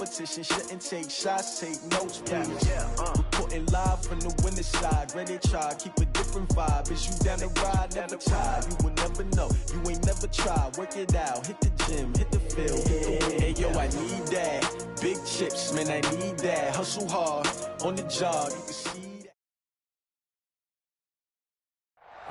competition. Shouldn't take shots, take notes, please. Reporting live from the winning side. Ready to try, keep a different vibe. Is you down the ride? Never tired. You will never know. You ain't never tried. Work it out. Hit the gym, hit the field, hit the hey, yo, I need that. Big chips, man, I need that. Hustle hard on the job. You can see.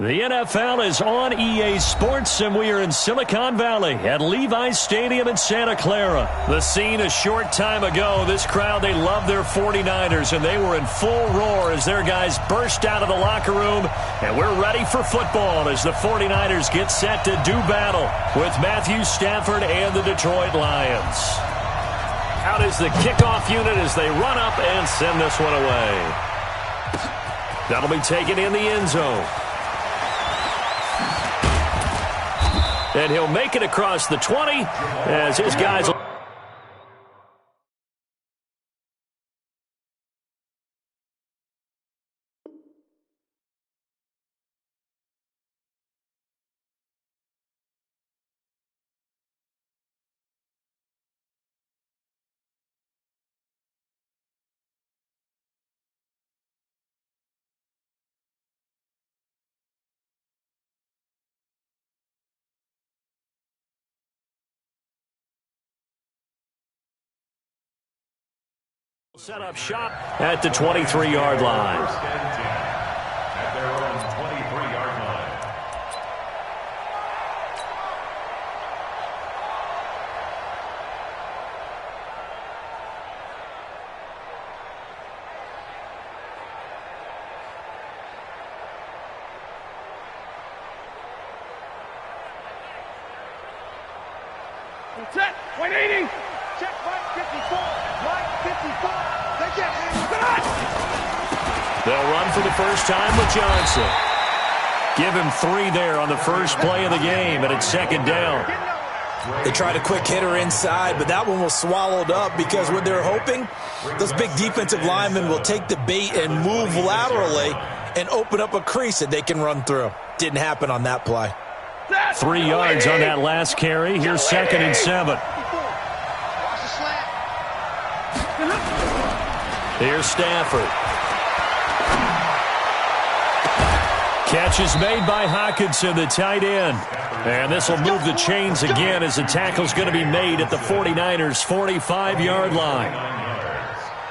The NFL is on EA Sports, and we are in Silicon Valley at Levi's Stadium in Santa Clara. The scene a short time ago. This crowd, they love their 49ers, and they were in full roar as their guys burst out of the locker room. And we're ready for football as the 49ers get set to do battle with Matthew Stafford and the Detroit Lions. Out is the kickoff unit as they run up and send this one away. That'll be taken in the end zone. And he'll make it across the 20 as his guys... set up shop at the 23-yard line. At their own 23-yard line. Check, 180. Check, right 54. Right 54. They'll run for the first time with Johnson. Give him 3 there on the first play of the game, and it's second down. They tried a quick hitter inside, but that one was swallowed up because what they're hoping, those big defensive linemen will take the bait and move laterally and open up a crease that they can run through. Didn't happen on that play. 3 yards on that last carry. Here's 2nd and 7. Here's Stafford. Catch is made by Hockenson, the tight end. And this will move the chains again as the tackle's going to be made at the 49ers' 45-yard line.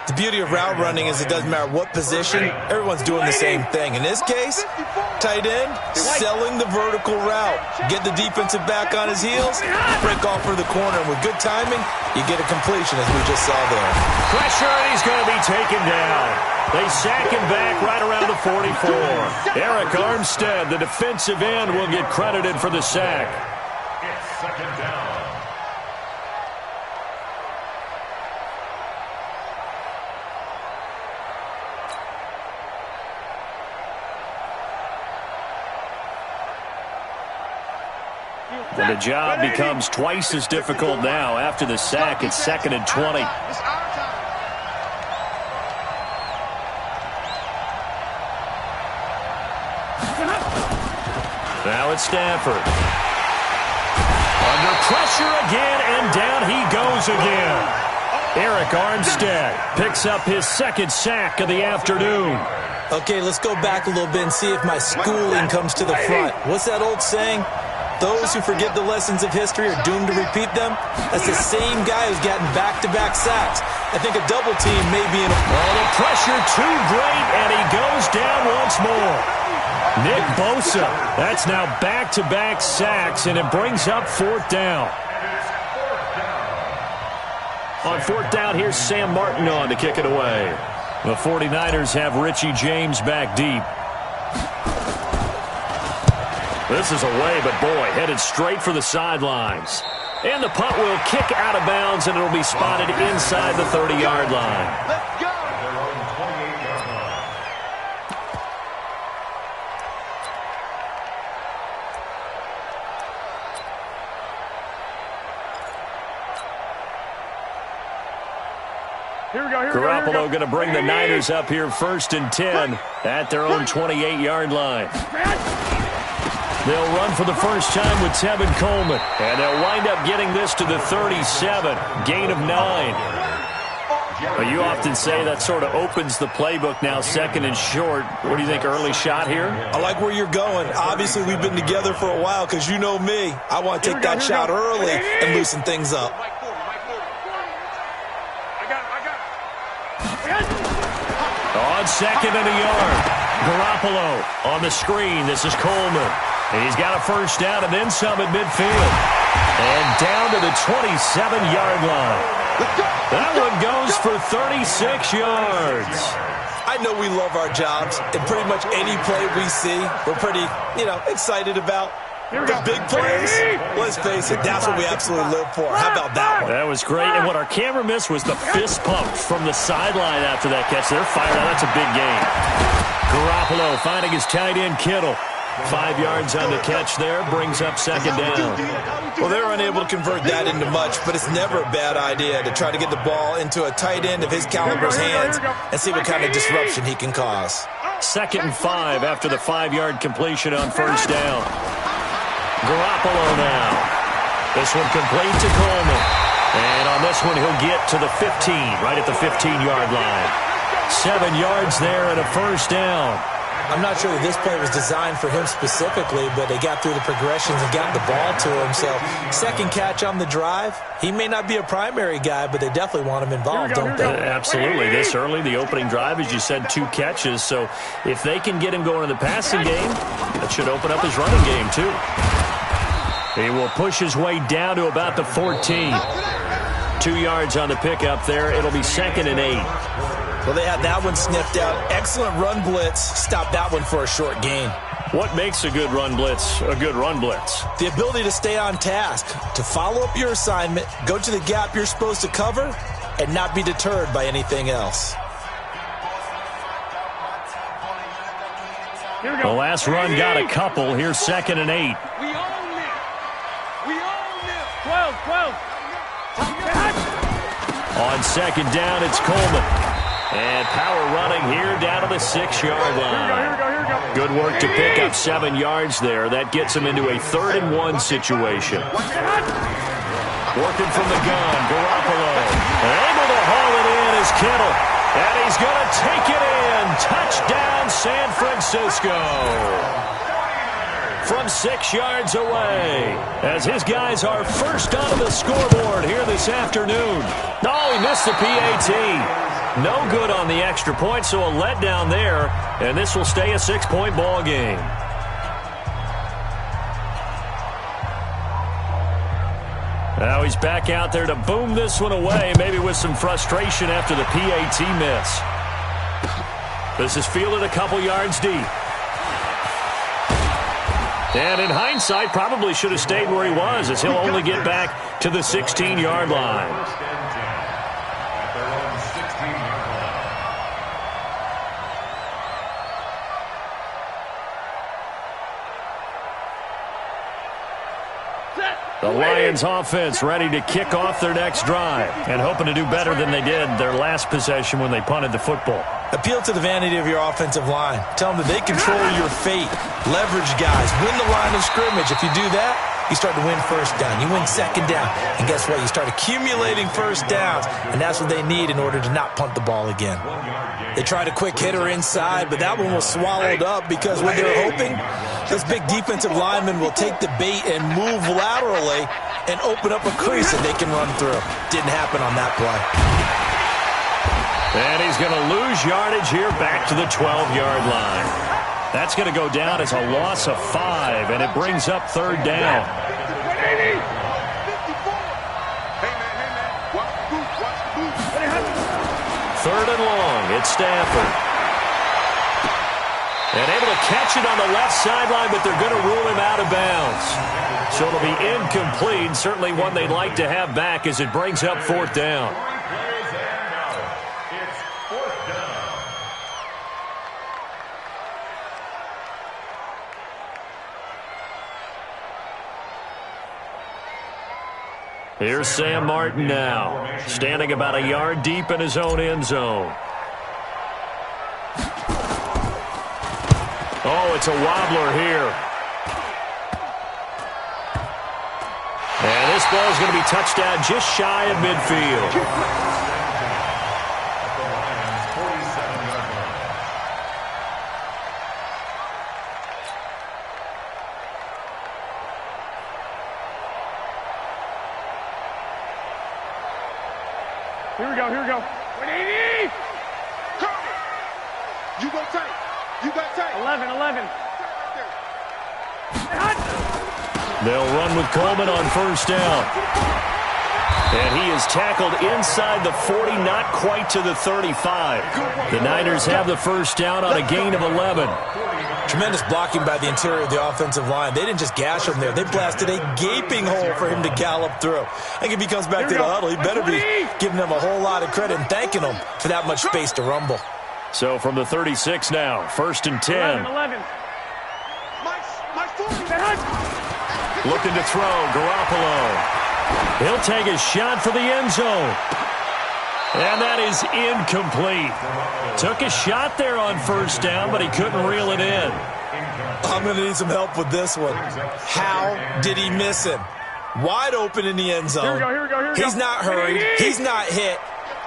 The beauty of route running is it doesn't matter what position, everyone's doing the same thing. In this case, tight end, selling the vertical route. Get the defensive back on his heels, break off for the corner. And with good timing, you get a completion as we just saw there. Pressure, and he's going to be taken down. They sack him back right around the 44. Eric Armstead, the defensive end, will get credited for the sack. It's second down. And the job becomes twice as difficult now after the sack. It's 2nd and 20. Now it's Stafford. Under pressure again, and down he goes again. Eric Armstead picks up his 2nd sack of the afternoon. Okay, let's go back a little bit and see if my schooling comes to the front. What's that old saying? Those who forget the lessons of history are doomed to repeat them. That's the same guy who's gotten back-to-back sacks. I think a double team may be in a... Oh, the pressure too great, and he goes down once more. Nick Bosa, that's now back-to-back sacks, and it brings up 4th down. On 4th down, here's Sam Martin on to kick it away. The 49ers have Richie James back deep. This is away, but boy, headed straight for the sidelines. And the punt will kick out of bounds, and it'll be spotted inside the 30-yard line. Let's go. Their own 28-yard line. Here we go. Garoppolo going to bring the Niners up here 1st and 10 at their own 28-yard line. They'll run for the first time with Tevin Coleman, and they'll wind up getting this to the 37, gain of 9. Well, you often say that sort of opens the playbook now, second and short. What do you think, early shot here? I like where you're going. Obviously, we've been together for a while because you know me. I want to take that shot early and loosen things up. On second and a yard. Garoppolo on the screen. This is Coleman. He's got a first down and then some at midfield. And down to the 27-yard line. That one goes for 36 yards. I know we love our jobs, and pretty much any play we see, we're pretty, excited about. The big plays, let's face it, that's what we absolutely live for. How about that one? That was great, and what our camera missed was the fist pump from the sideline after that catch. They're fired out. That's a big game. Garoppolo finding his tight end, Kittle. 5 yards on the catch there, brings up second down. Well, they were unable to convert that into much, but it's never a bad idea to try to get the ball into a tight end of his caliber's hands and see what kind of disruption he can cause. 2nd and 5 after the 5-yard completion on first down. Garoppolo now. This one complete to Coleman. And on this one, he'll get to the 15, right at the 15-yard line. 7 yards there and a first down. I'm not sure that this play was designed for him specifically, but they got through the progressions and got the ball to him. So, second catch on the drive. He may not be a primary guy, but they definitely want him involved, don't they? Absolutely. This early, the opening drive, as you said, 2 catches. So, if they can get him going in the passing game, that should open up his running game, too. He will push his way down to about the 14. 2 yards on the pickup there. It'll be 2nd and 8. Well, they had that one sniffed out. Excellent run blitz. Stopped that one for a short gain. What makes a good run blitz a good run blitz? The ability to stay on task, to follow up your assignment, go to the gap you're supposed to cover, and not be deterred by anything else. The last run got a couple. Here's 2nd and 8. We own this. We own this. 12. On second down, it's Coleman. And power running here down to the 6-yard line. Here we go. Good work to pick up 7 yards there. That gets him into a 3rd and 1 situation. Working from the gun, Garoppolo. Able to haul it in is Kittle. And he's going to take it in. Touchdown, San Francisco. From 6 yards away, as his guys are first onto the scoreboard here this afternoon. Oh, he missed the PAT. No good on the extra point, so a letdown there, and this will stay a 6-point ball game. Now he's back out there to boom this one away, maybe with some frustration after the PAT miss. This is fielded a couple yards deep. And in hindsight, probably should have stayed where he was, as he'll only get back to the 16-yard line. The Lions offense ready to kick off their next drive and hoping to do better than they did their last possession when they punted the football. Appeal to the vanity of your offensive line. Tell them that they control your fate. Leverage guys. Win the line of scrimmage. If you do that, you start to win first down. You win second down. And guess what? You start accumulating first downs. And that's what they need in order to not punt the ball again. They tried a quick hitter inside, but that one was swallowed up because what they're hoping, this big defensive lineman will take the bait and move laterally and open up a crease that they can run through. Didn't happen on that play. And he's going to lose yardage here back to the 12-yard line. That's going to go down as a loss of 5, and it brings up 3rd down. Third and long, it's Stafford. And able to catch it on the left sideline, but they're going to rule him out of bounds. So it'll be incomplete, certainly one they'd like to have back as it brings up 4th down. Here's Sam Martin now, standing about a yard deep in his own end zone. Oh, it's a wobbler here. And this ball is going to be touched down just shy of midfield. Here we go. 180. You go tight. You got tight. 11. They'll run with Coleman on first down. And he is tackled inside the 40, not quite to the 35. The Niners have the first down on a gain of 11. Tremendous blocking by the interior of the offensive line. They didn't just gash him there. They blasted a gaping hole for him to gallop through. I think if he comes back to the huddle, he better be giving them a whole lot of credit and thanking them for that much space to rumble. So from the 36 now, 1st and 10. 11. Looking to throw, Garoppolo. He'll take a shot for the end zone. And that is incomplete. Took a shot there on first down, but he couldn't reel it in. I'm going to need some help with this one. How did he miss him? Wide open in the end zone. Here we go. He's not hurried. He's not hit.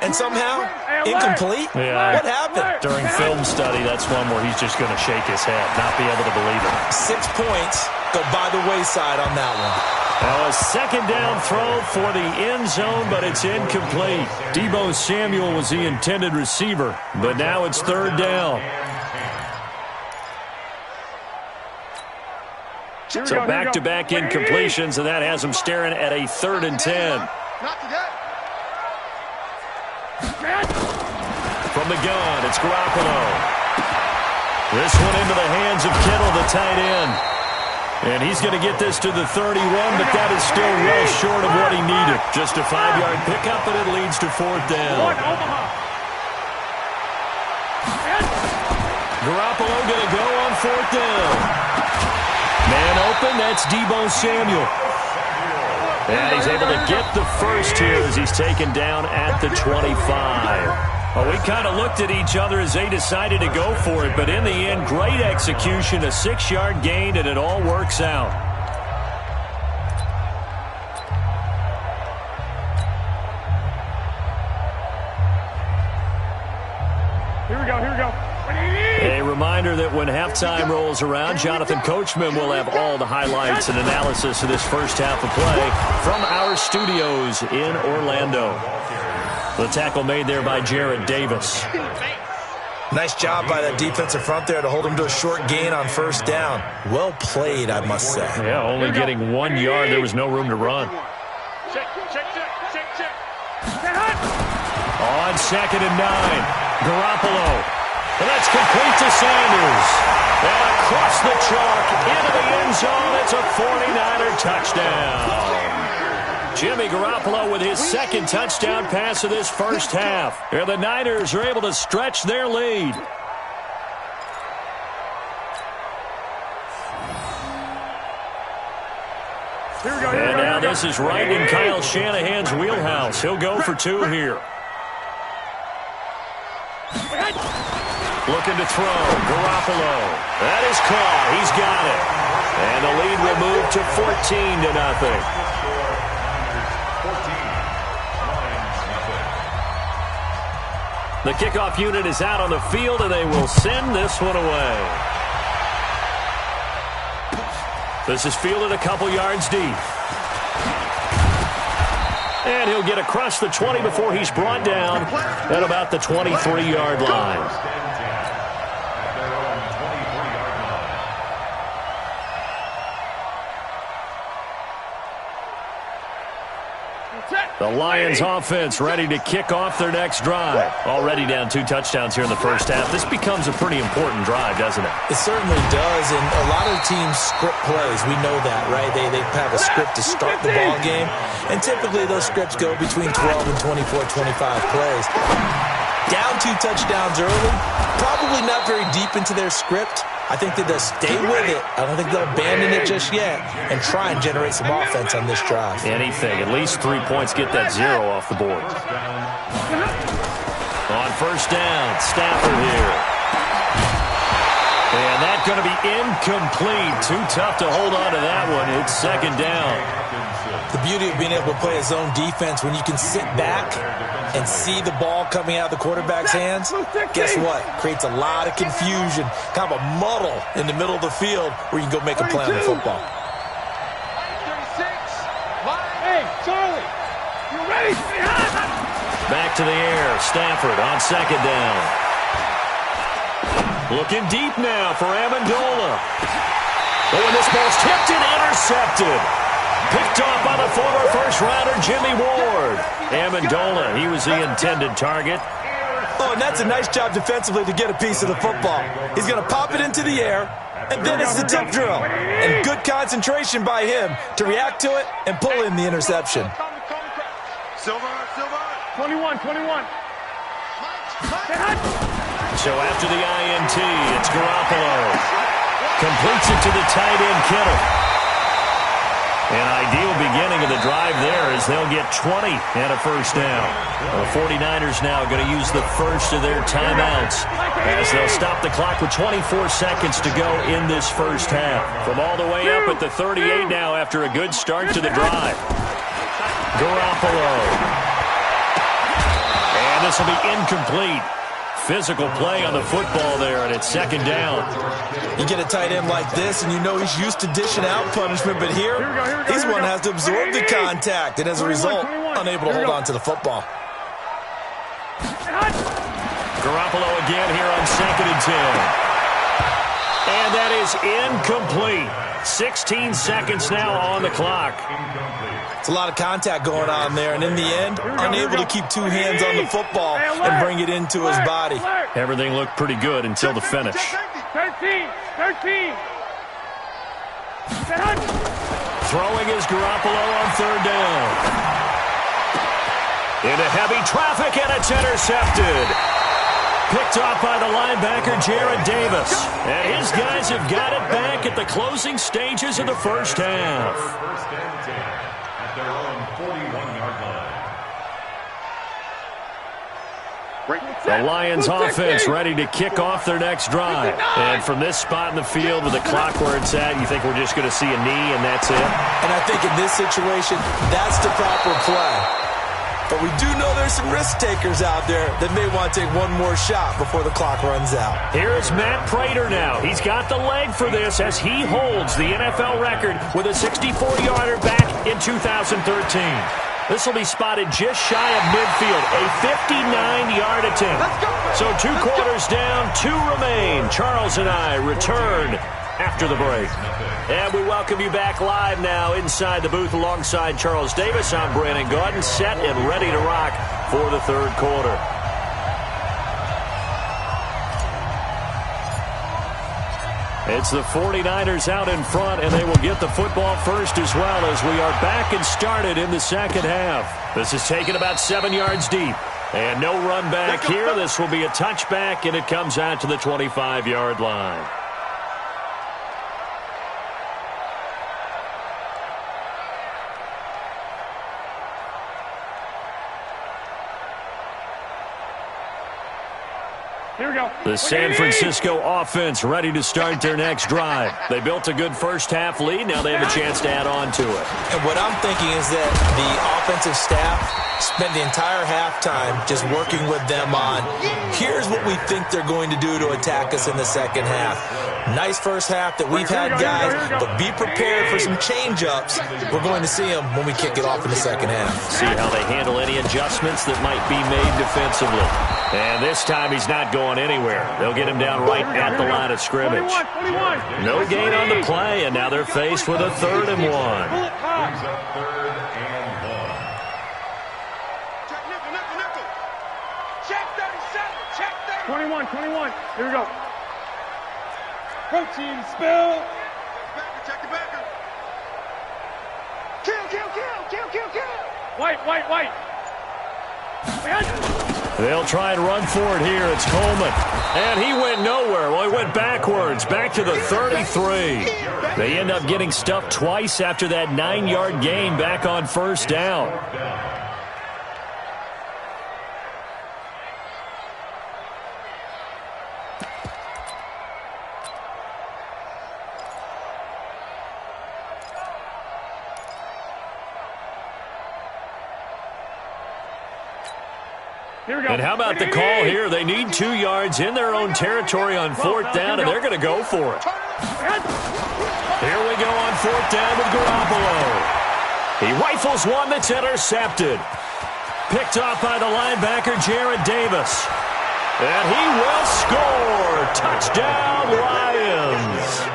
And somehow, incomplete? Yeah. What happened? During film study, that's one where he's just going to shake his head, not be able to believe it. 6 points go by the wayside on that one. Now a second down throw for the end zone, but it's incomplete. Deebo Samuel was the intended receiver, but now it's 3rd down. So back-to-back incompletions, and that has him staring at a 3rd and 10. From the gun, it's Garoppolo. This one into the hands of Kittle, the tight end. And he's going to get this to the 31, but that is still well short of what he needed. Just a 5-yard pickup, and it leads to 4th down. Garoppolo going to go on 4th down. Man open, that's Deebo Samuel. And he's able to get the first here as he's taken down at the 25. Well, we kind of looked at each other as they decided to go for it, but in the end, great execution, a 6-yard gain, and it all works out. Here we go. A reminder that when halftime rolls around, Jonathan Coachman will have all the highlights and analysis of this first half of play from our studios in Orlando. The tackle made there by Jarrett Davis. Nice job by that defensive front there to hold him to a short gain on first down. Well played, I must say. Yeah, only getting 1 yard. There was no room to run. Check. On 2nd and 9, Garoppolo. And that's complete to Sanders. And across the chalk into the end zone. It's a 49er touchdown. Jimmy Garoppolo with his 2nd touchdown pass of this first half. And the Niners are able to stretch their lead. And now this is right in Kyle Shanahan's wheelhouse. He'll go for 2 here. Looking to throw, Garoppolo. That is caught. He's got it. And the lead will move to 14-0. The kickoff unit is out on the field, and they will send this one away. This is fielded a couple yards deep. And he'll get across the 20 before he's brought down at about the 23-yard line. The Lions offense ready to kick off their next drive. Already down 2 touchdowns here in the first half. This becomes a pretty important drive, doesn't it? It certainly does, and a lot of teams script plays. We know that, right? They have a script to start the ball game, and typically those scripts go between 12 and 24, 25 plays. Down 2 touchdowns early, probably not very deep into their script. I think that they'll stay with it. I don't think they'll abandon it just yet and try and generate some offense on this drive. Anything. At least 3 points. Get that 0 off the board. On first down, Stafford here. And that's going to be incomplete. Too tough to hold on to that one. It's 2nd down. The beauty of being able to play a zone defense, when you can sit back and see the ball coming out of the quarterback's hands, guess what? Creates a lot of confusion, kind of a muddle in the middle of the field where you can go make a play on the football. Hey, Charlie, you ready? Back back to the air. Stafford on second down. Looking deep now for Amendola. Oh, and this ball's tipped and intercepted. Picked off by the former first-rounder Jimmy Ward. Amendola, he was the intended target. Oh, and that's a nice job defensively to get a piece of the football. He's going to pop it into the air, and then it's the tip drill. And good concentration by him to react to it and pull in the interception. Silver. 21. So after the INT, it's Garoppolo. Completes it to the tight end, Kittle. An ideal beginning of the drive there as they'll get 20 and a first down. The 49ers now going to use the first of their timeouts as they'll stop the clock with 24 seconds to go in this first half. From all the way up at the 38 now after a good start to the drive. Garoppolo. And this will be incomplete. Physical play on the football there, and it's second down. You get a tight end like this, and you know he's used to dishing out punishment, but here he's one that has to absorb the contact, and as a result, unable to hold on to the football. Garoppolo again here on second and 10. And that is incomplete. 16 seconds now on the clock. It's a lot of contact going on there, and in the end, unable to keep two hands on the football and bring it into his body. Everything looked pretty good until the finish. 13. Throwing is Garoppolo on third down. Into heavy traffic, and it's intercepted. Picked off by the linebacker, Jared Davis. And his guys have got it back at the closing stages of the first half. First and 10 at their own 41-yard line. The Lions offense ready to kick off their next drive. And from this spot in the field with the clock where it's at, you think we're just going to see a knee and that's it? And I think in this situation, that's the proper play. But we do know there's some risk takers out there that may want to take one more shot before the clock runs out. Here's Matt Prater now. He's got the leg for this as he holds the NFL record with a 64-yarder back in 2013. This will be spotted just shy of midfield, a 59-yard attempt. So 2 quarters down, 2 remain. Charles and I return after the break. And we welcome you back live now inside the booth alongside Charles Davis. I'm Brandon Gaudin, set and ready to rock for the third quarter. It's the 49ers out in front, and they will get the football first as well as we are back and started in the second half. This is taken about 7 yards deep. And no run back here. This will be a touchback, and it comes out to the 25-yard line. Here we go. The San Francisco offense ready to start their next drive. They built a good first-half lead. Now they have a chance to add on to it. And what I'm thinking is that the offensive staff spent the entire halftime just working with them on, here's what we think they're going to do to attack us in the second half. Nice first half that we've had, guys, but be prepared for some change-ups. We're going to see them when we kick it off in the second half. See how they handle any adjustments that might be made defensively. And this time he's not going anywhere. They'll get him down right at the line of scrimmage. 21. No gain on the play, and now they're faced with a 3rd and 1. Brings up 3rd and 1. Check nickel. Check 37. Check 30. 21. Here we go. Protein spill. Check the backer. Kill. White. They'll try and run for it here. It's Coleman. And he went nowhere. Well, he went backwards, back to the 33. They end up getting stuffed twice after that 9-yard gain back on first down. And how about the call here? They need 2 yards in their own territory on 4th down, and they're going to go for it. Here we go on 4th down with Garoppolo. He rifles one that's intercepted. picked off by the linebacker, Jared Davis. And he will score. Touchdown, Lions.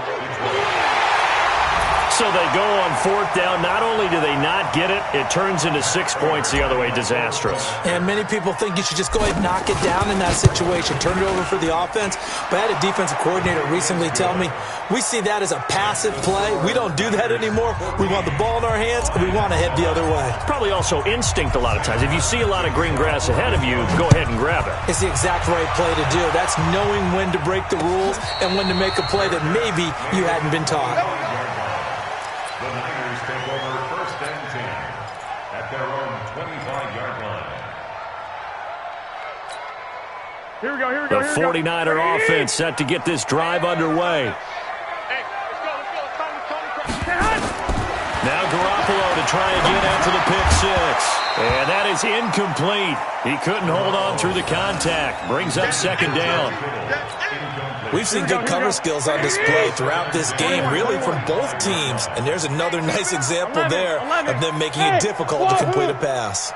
So they go on fourth down. Not only do they not get it, it turns into 6 points the other way. Disastrous. And many people think you should just go ahead and knock it down in that situation. Turn it over for the offense. But I had a defensive coordinator recently tell me, we see that as a passive play. We don't do that anymore. We want the ball in our hands, and we want to head the other way. Probably also instinct a lot of times. If you see a lot of green grass ahead of you, go ahead and grab it. It's the exact right play to do. That's knowing when to break the rules and when to make a play that maybe you hadn't been taught. The Niners take over first and 10 at their own 25-yard line. Here we go, here we go, The here we go. 49er offense set to get this drive underway. Hey, let's go. Tony. Now Garoppolo to try again after the pick six. And that is incomplete. He couldn't hold on through the contact. Brings up second down. We've seen good cover skills on display throughout this game, really from both teams. And there's another nice example there of them making it difficult to complete a pass.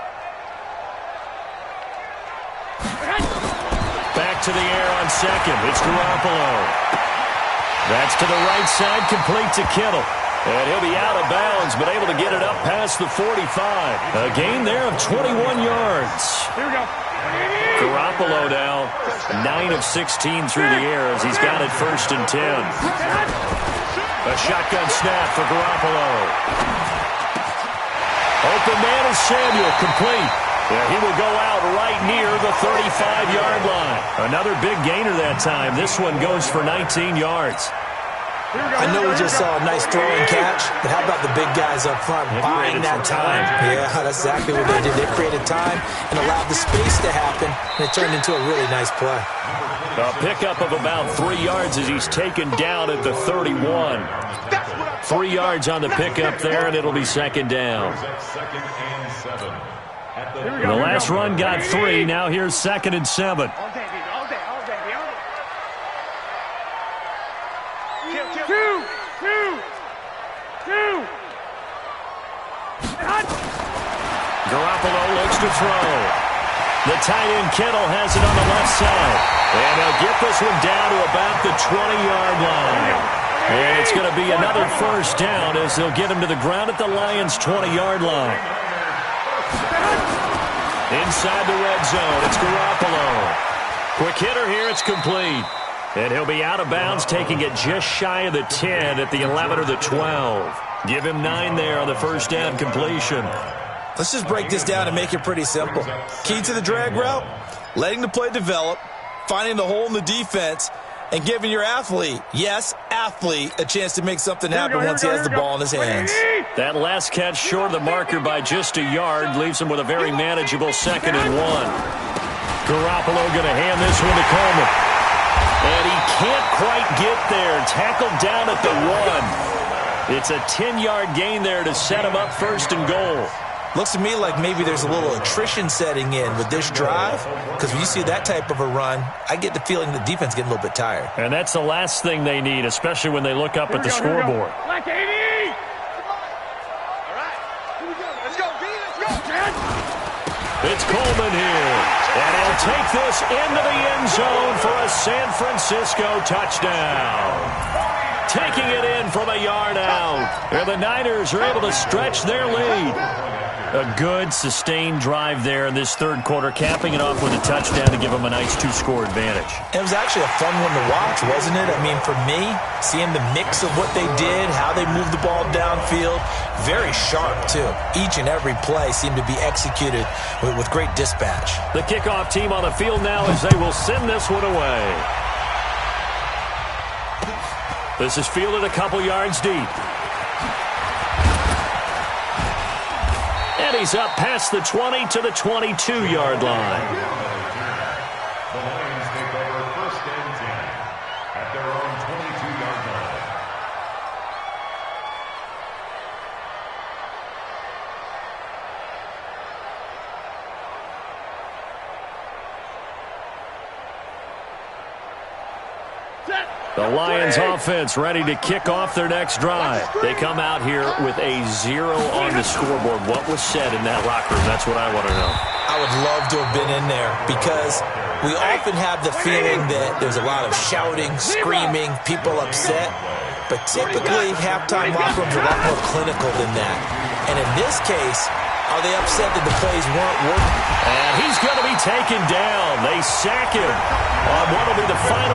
Back to the air on second. It's Garoppolo. That's to the right side, complete to Kittle. And he'll be out of bounds, but able to get it up past the 45. A gain there of 21 yards. Here we go. Garoppolo now 9 of 16 through the air as he's got it first and 10. A shotgun snap for Garoppolo. Open man is Samuel, complete. Yeah, he will go out right near the 35-yard line. Another big gainer that time. This one goes for 19 yards. I know we just saw a nice throw and catch, but how about the big guys up front buying that time? Yeah, that's exactly what they did. They created time and allowed the space to happen, and it turned into a really nice play. A pickup of about 3 yards as he's taken down at the 31. 3 yards on the pickup there, and it'll be second down. Second and 7. The last run got 3. Now here's second and 7. Garoppolo looks to throw. The tight end Kittle has it on the left side. And they'll get this one down to about the 20-yard line. And it's going to be another first down as they'll get him to the ground at the Lions' 20-yard line. Inside the red zone, it's Garoppolo. Quick hitter here, it's complete. And he'll be out of bounds, taking it just shy of the 10 at the 11 or the 12. Give him 9 there on the first down completion. Let's just break this down and make it pretty simple. Key to the drag route, letting the play develop, finding the hole in the defense, and giving your athlete, yes, athlete, a chance to make something happen once he has the ball in his hands. That last catch short of the marker by just a yard leaves him with a very manageable second and 1. Garoppolo going to hand this one to Coleman. And he can't quite get there. Tackled down at the 1. It's a 10-yard gain there to set him up first and goal. Looks to me like maybe there's a little attrition setting in with this drive, because when you see that type of a run, I get the feeling the defense getting a little bit tired. And that's the last thing they need, especially when they look up at the scoreboard. Like 80! All right. Here we go. Let's go, B. Let's go. It's Coleman here. And he'll take this into the end zone for a San Francisco touchdown. Taking it in from a yard out. And the Niners are able to stretch their lead. A good, sustained drive there in this third quarter, capping it off with a touchdown to give them a nice 2-score advantage. It was actually a fun one to watch, wasn't it? I mean, for me, seeing the mix of what they did, how they moved the ball downfield, very sharp, too. Each and every play seemed to be executed with great dispatch. The kickoff team on the field now as they will send this one away. This is fielded a couple yards deep. And he's up past the 20 to the 22-yard line. The Lions take over first and 10 at their own 22-yard line. Set. The Lions offense ready to kick off their next drive. They come out here with a 0 on the scoreboard. What was said in that locker room? That's what I want to know. I would love to have been in there because we often have the feeling that there's a lot of shouting, screaming, people upset. But typically, halftime locker rooms are a lot more clinical than that. And in this case, are they upset that the plays weren't working? And he's going to be taken down. They sack him on what will be the final